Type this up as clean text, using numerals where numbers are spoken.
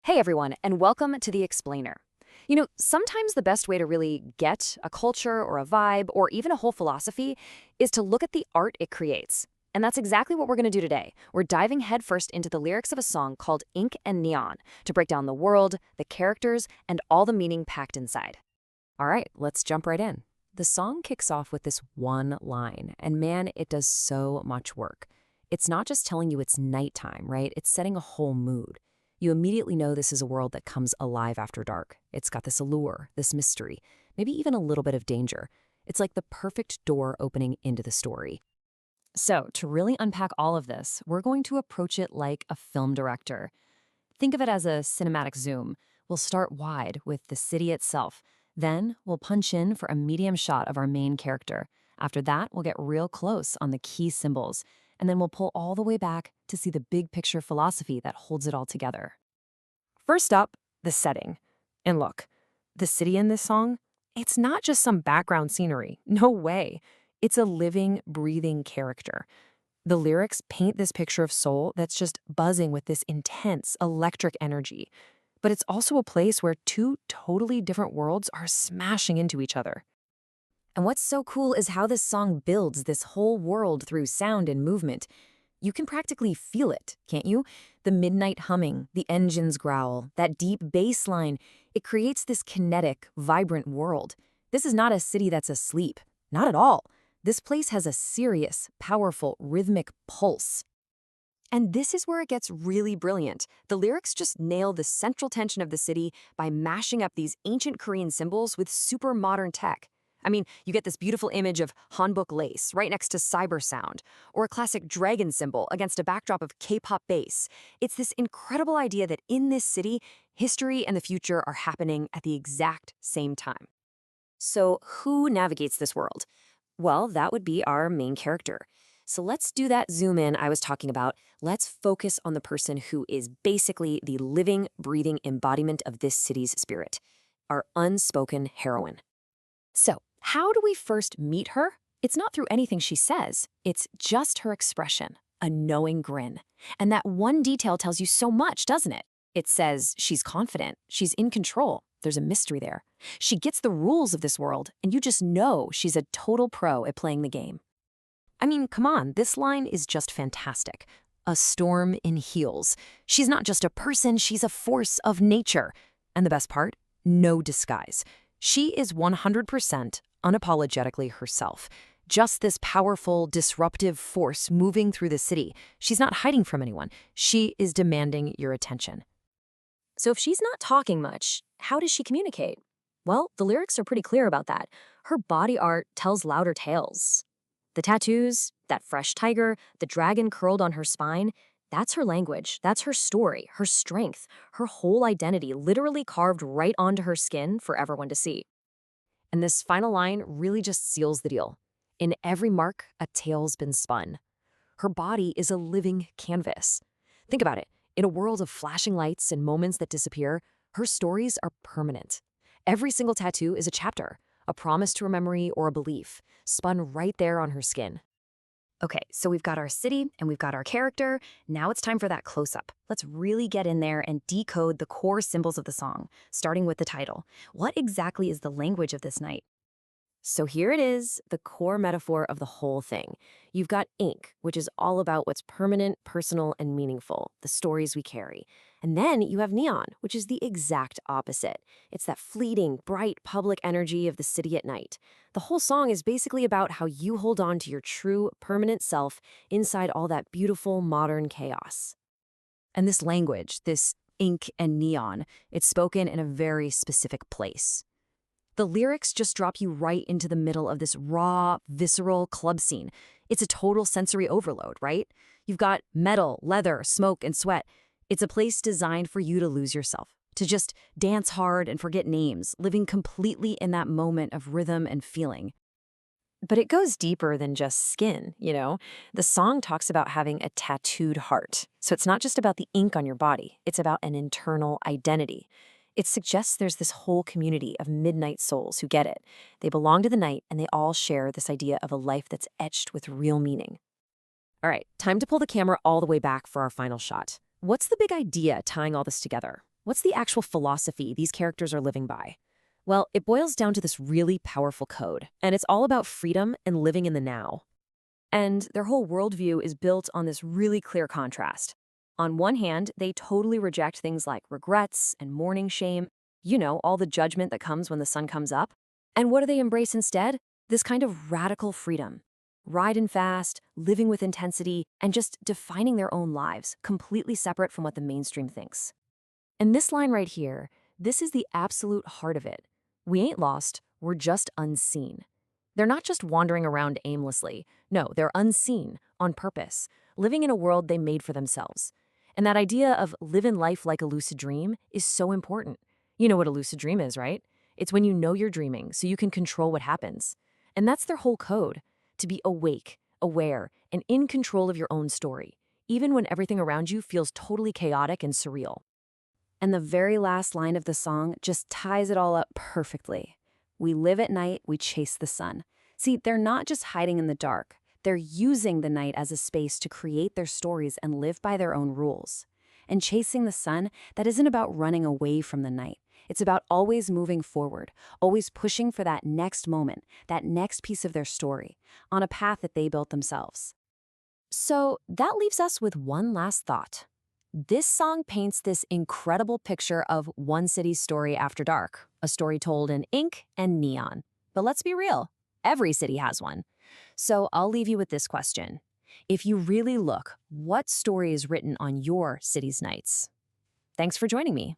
Hey everyone, and welcome to The Explainer. Sometimes the best way to really get a culture or a vibe or even a whole philosophy is to look at the art it creates. And that's exactly what we're going to do today. We're diving headfirst into the lyrics of a song called Ink and Neon to break down the world, the characters, and all the meaning packed inside. All right, let's jump right in. The song kicks off with this one line, and man, it does so much work. It's not just telling you it's nighttime, right? It's setting a whole mood. You immediately know this is a world that comes alive after dark. It's got this allure, this mystery, maybe even a little bit of danger. It's like the perfect door opening into the story. So, to really unpack all of this, we're going to approach it like a film director. Think of it as a cinematic zoom. We'll start wide with the city itself. Then we'll punch in for a medium shot of our main character. After that, we'll get real close on the key symbols. And then we'll pull all the way back to see the big picture philosophy that holds it all together. First up, the setting. And look, the city in this song, it's not just some background scenery. No way. It's a living, breathing character. The lyrics paint this picture of Seoul that's just buzzing with this intense, electric energy. But it's also a place where two totally different worlds are smashing into each other. And what's so cool is how this song builds this whole world through sound and movement. You can practically feel it, can't you? The midnight humming, the engine's growl, that deep bass line, it creates this kinetic, vibrant world. This is not a city that's asleep. Not at all. This place has a serious, powerful, rhythmic pulse. And this is where it gets really brilliant. The lyrics just nail the central tension of the city by mashing up these ancient Korean symbols with super modern tech. I mean, you get this beautiful image of hanbok lace right next to cyber sound, or a classic dragon symbol against a backdrop of K-pop bass. It's this incredible idea that in this city, history and the future are happening at the exact same time. So who navigates this world? Well, that would be our main character. So let's do that zoom in I was talking about. Let's focus on the person who is basically the living, breathing embodiment of this city's spirit, our unspoken heroine. So, how do we first meet her? It's not through anything she says. It's just her expression, a knowing grin. And that one detail tells you so much, doesn't it? It says she's confident, she's in control. There's a mystery there. She gets the rules of this world, and you just know she's a total pro at playing the game. I mean, come on, this line is just fantastic. A storm in heels. She's not just a person, she's a force of nature. And the best part? No disguise. She is 100% unapologetically herself. Just this powerful, disruptive force moving through the city. She's not hiding from anyone. She is demanding your attention. So if she's not talking much, how does she communicate? Well, the lyrics are pretty clear about that. Her body art tells louder tales. The tattoos, that fresh tiger, the dragon curled on her spine, that's her language, that's her story, her strength, her whole identity literally carved right onto her skin for everyone to see. And this final line really just seals the deal. In every mark, a tale's been spun. Her body is a living canvas. Think about it. In a world of flashing lights and moments that disappear, her stories are permanent. Every single tattoo is a chapter, a promise to a memory or a belief, spun right there on her skin. Okay, so we've got our city and we've got our character. Now it's time for that close-up. Let's really get in there and decode the core symbols of the song, starting with the title. What exactly is the language of this night? So here it is, the core metaphor of the whole thing. You've got ink, which is all about what's permanent, personal, and meaningful, the stories we carry. And then you have neon, which is the exact opposite. It's that fleeting, bright public energy of the city at night. The whole song is basically about how you hold on to your true, permanent self inside all that beautiful, modern chaos. And this language, this ink and neon, it's spoken in a very specific place. The lyrics just drop you right into the middle of this raw, visceral club scene. It's a total sensory overload, right? You've got metal, leather, smoke, and sweat. It's a place designed for you to lose yourself, to just dance hard and forget names, living completely in that moment of rhythm and feeling. But it goes deeper than just skin, you know? The song talks about having a tattooed heart. So it's not just about the ink on your body, it's about an internal identity. It suggests there's this whole community of midnight souls who get it. They belong to the night, and they all share this idea of a life that's etched with real meaning. All right, time to pull the camera all the way back for our final shot. What's the big idea tying all this together? What's the actual philosophy these characters are living by? Well, it boils down to this really powerful code, and it's all about freedom and living in the now. And their whole worldview is built on this really clear contrast. On one hand, they totally reject things like regrets and mourning shame, all the judgment that comes when the sun comes up. And what do they embrace instead? This kind of radical freedom. Riding fast, living with intensity, and just defining their own lives, completely separate from what the mainstream thinks. And this line right here, this is the absolute heart of it. We ain't lost, we're just unseen. They're not just wandering around aimlessly. No, they're unseen, on purpose, living in a world they made for themselves. And that idea of living life like a lucid dream is so important. You know what a lucid dream is, right? It's when you know you're dreaming, so you can control what happens. And that's their whole code, to be awake, aware, and in control of your own story, even when everything around you feels totally chaotic and surreal. And the very last line of the song just ties it all up perfectly. We live at night, we chase the sun. See, they're not just hiding in the dark. They're using the night as a space to create their stories and live by their own rules. And chasing the sun, that isn't about running away from the night. It's about always moving forward, always pushing for that next moment, that next piece of their story, on a path that they built themselves. So that leaves us with one last thought. This song paints this incredible picture of one city's story after dark, a story told in ink and neon. But let's be real, every city has one. So I'll leave you with this question. If you really look, what story is written on your city's nights? Thanks for joining me.